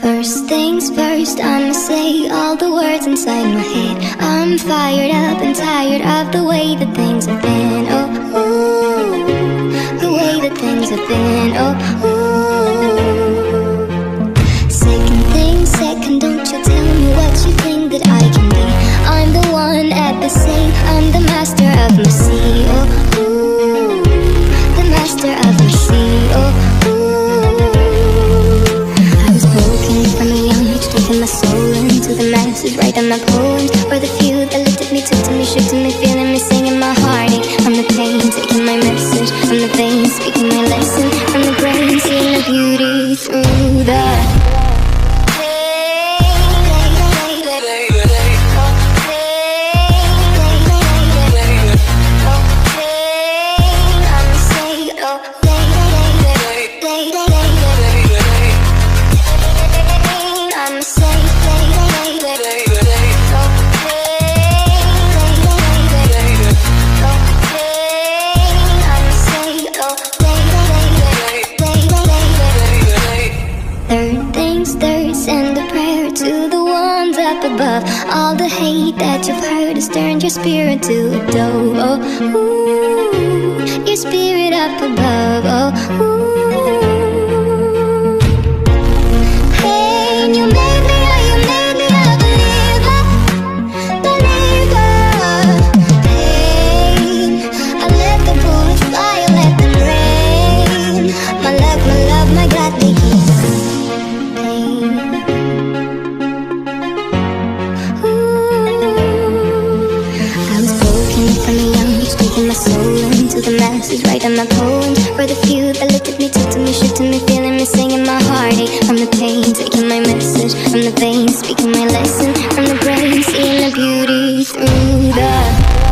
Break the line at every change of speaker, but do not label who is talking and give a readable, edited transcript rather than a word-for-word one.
First things first, I'ma say all the words inside my head. I'm fired up and tired of the way that things have been. Oh, ooh, the way that things have been. Oh, ooh. Second thing second, don't you tell me what you think that I can be. I'm the one at the same, I'm the master of my sea. Oh, ooh, the master of my sea. Oh, taking my soul into the masses, writing my poems for the few that looked at me, took to me, shook to me, feeling me, singing my heartache from the pain, taking my message from the veins, speaking my lesson from the brain, seeing the beauty through the send a prayer to the ones up above. All the hate that you've heard has turned your spirit to a dove. Oh, ooh, your spirit up above. Oh, ooh. Hey, you made me a believer, believer. Pain, I let the bullets fly, I let them rain. My love, my godly healer. From a young age, taking my soul into the masses, writing my poems for the few that looked at me, took to me, shook to me, feeling me, singing my heartache from the pain, taking my message from the veins, speaking my lesson from the brain, seeing the beauty through the